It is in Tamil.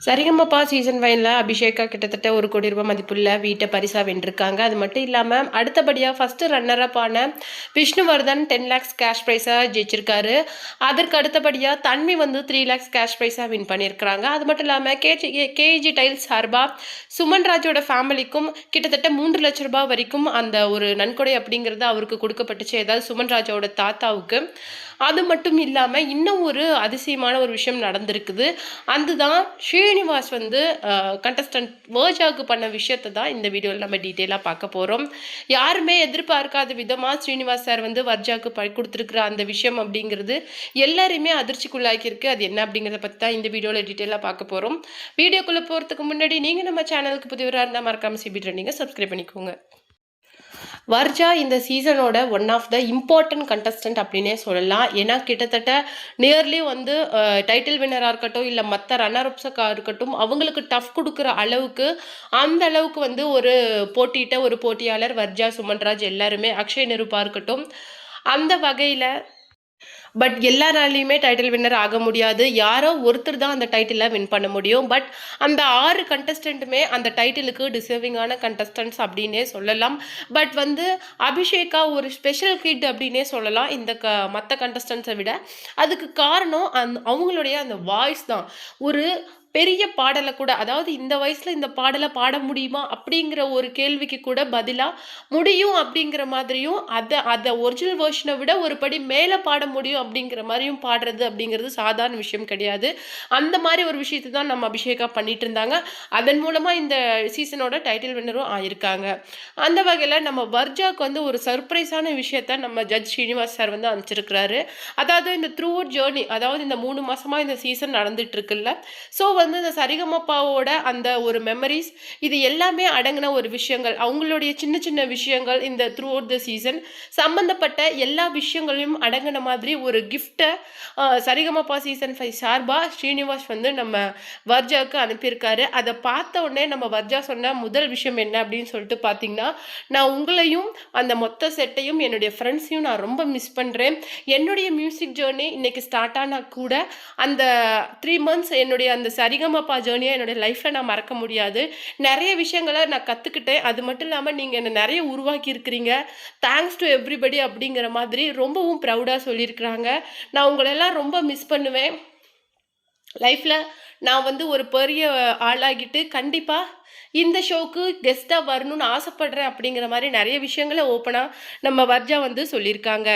சரிகமபா சீசன் 5ல அபிஷேகா கிட்டத்தட்ட ₹1 கோடி மதிப்புள்ள வீட்டை பரிசா வென்றிருக்காங்க. அது மட்டும் இல்லாம அடுத்தபடியா ஃபர்ஸ்ட் ரன்னர் அப் ஆன விஷ்ணுவர்தன் 10 lakhs கேஷ் பிரைஸா ஜெயிச்சிருக்காரு. அதற்கு அடுத்தபடியா தன்வி வந்து 3 lakhs கேஷ் பிரைஸா வின் பண்ணியிருக்காங்க. அது மட்டும் இல்லாம கேஜி டைல்ஸ் சார்பா சுமன் ராஜோட ஃபேமிலிக்கும் கிட்டத்தட்ட ₹3 லட்சம் வரைக்கும் அந்த ஒரு நன்கொடை அப்படிங்கிறது அவருக்கு கொடுக்கப்பட்டுச்சு. ஏதாவது சுமன் ராஜோட தாத்தாவுக்கு. அது மட்டும் இல்லாம இன்னும் ஒரு அதிசயமான ஒரு விஷயம் நடந்திருக்குது. அதுதான் ஸ்ரீனிவாஸ் வந்து கண்டஸ்டன்ட் வேர்ஜாவுக்கு பண்ண விஷயத்தை தான் இந்த வீடியோவில் நம்ம டீட்டெயிலாக பார்க்க போகிறோம். யாருமே எதிர்பார்க்காத விதமாக ஸ்ரீனிவாஸ் சார் வந்து வர்ஜாவுக்கு கொடுத்துருக்குற அந்த விஷயம் அப்படிங்கிறது எல்லாருமே அதிர்ச்சிக்குள்ளாக்கியிருக்கு. அது என்ன அப்படிங்கிறத பற்றி தான் இந்த வீடியோவில் டீட்டெயிலாக பார்க்க போகிறோம். வீடியோக்குள்ளே போகிறதுக்கு முன்னாடி நீங்கள் நம்ம சேனலுக்கு புதியவராக இருந்தால் மறக்காமல் சிபி ட்ரெண்டிங்கை சப்ஸ்கிரைப் பண்ணிக்கோங்க. வர்ஜா இந்த சீசனோட one of the important contestant அப்படின்னே சொல்லலாம். ஏன்னா கிட்டத்தட்ட நியர்லி வந்து டைட்டில் வின்னராக இருக்கட்டும் இல்லை மற்ற ரன்னர் அப்ஸாக இருக்கட்டும் அவங்களுக்கு டஃப் கொடுக்குற அளவுக்கு அந்த அளவுக்கு வந்து ஒரு போட்டியிட்ட ஒரு போட்டியாளர் வர்ஜா, சுமன்ராஜ் எல்லாருமே, அக்ஷய் நிருபா இருக்கட்டும். அந்த வகையில் பட் எல்லாராலையுமே டைட்டில் வின்னர் ஆக முடியாது. யாரோ ஒருத்தர் தான் அந்த டைட்டிலை வின் பண்ண முடியும். பட் அந்த 6 கண்டஸ்டன்ட்டுமே அந்த டைட்டிலுக்கு டிசர்விங்கான கண்டஸ்டன்ட்ஸ் அப்படின்னே சொல்லலாம். பட் வந்து அபிஷேகா ஒரு ஸ்பெஷல் கிட் அப்படின்னே சொல்லலாம் இந்த மற்ற கண்டஸ்டன்ஸை விட. அதுக்கு காரணம் அவங்களுடைய அந்த வாய்ஸ் தான். ஒரு பெரிய பாடலை கூட, அதாவது இந்த வயசுல இந்த பாடலை பாட முடியுமா அப்படிங்கிற ஒரு கேள்விக்கு கூட பதிலாக முடியும் அப்படிங்கிற மாதிரியும், அதை ஒரிஜினல் வேர்ஷனை விட ஒரு படி மேலே பாட முடியும் அப்படிங்கிற மாதிரியும் பாடுறது அப்படிங்கிறது சாதாரண விஷயம் கிடையாது. அந்த மாதிரி ஒரு விஷயத்தை தான் நம்ம அபிஷேகா பண்ணிட்டு இருந்தாங்க. அதன் மூலமாக இந்த சீசனோட டைட்டில் வின்னரும் ஆயிருக்காங்க. அந்த வகையில் நம்ம வர்ஜாவுக்கு வந்து ஒரு சர்ப்ரைஸான விஷயத்த நம்ம ஜட்ஜ் ஸ்ரீனிவாஸ் சார் வந்து அமைச்சிருக்கிறாரு. அதாவது இந்த த்ரூ அவுட் ஜேர்னி, அதாவது இந்த 3 மாசமா இந்த சீசன் நடந்துட்டு இருக்குல்ல. ஸோ வந்து இந்த சரிகமப்பாவோட அந்த ஒரு மெமரிஸ், இது எல்லாமே அடங்கின ஒரு விஷயங்கள், அவங்களுடைய சின்ன சின்ன விஷயங்கள் இந்த த்ரூ அவுட் த சீசன் சம்பந்தப்பட்ட எல்லா விஷயங்களையும் அடங்கின மாதிரி ஒரு கிஃப்டை சரிகமப்பா சீசன் 5 சார்பாக ஸ்ரீனிவாஸ் வந்து நம்ம வர்ஜாவுக்கு அனுப்பியிருக்காரு. அதை பார்த்த உடனே நம்ம வர்ஜா சொன்ன முதல் விஷயம் என்ன அப்படின்னு சொல்லிட்டு பார்த்தீங்கன்னா, நான் உங்களையும் அந்த மொத்த செட்டையும் என்னுடைய ஃப்ரெண்ட்ஸையும் நான் ரொம்ப மிஸ் பண்ணுறேன். என்னுடைய மியூசிக் ஜேர்னி இன்னைக்கு ஸ்டார்ட் ஆனால் கூட அந்த 3 months என்னுடைய அந்த சரிகமப்பா ஜேர்னியை என்னுடைய லைஃப்பில் நான் மறக்க முடியாது. நிறைய விஷயங்களை நான் கற்றுக்கிட்டேன். அது மட்டும் இல்லாமல் நீங்கள் என்னை நிறைய உருவாக்கி இருக்கிறீங்க. தேங்க்ஸ் டு எவ்ரிபடி அப்படிங்கிற மாதிரி ரொம்பவும் ப்ரௌடாக சொல்லியிருக்கிறாங்க. நான் உங்களெல்லாம் ரொம்ப மிஸ் பண்ணுவேன். லைஃப்பில் நான் வந்து ஒரு பெரிய ஆளாகிட்டு கண்டிப்பாக இந்த ஷோவுக்கு கெஸ்ட்டாக வரணும்னு ஆசைப்படுறேன் அப்படிங்கிற மாதிரி நிறைய விஷயங்களை ஓப்பனாக நம்ம வர்ஜா வந்து சொல்லியிருக்காங்க.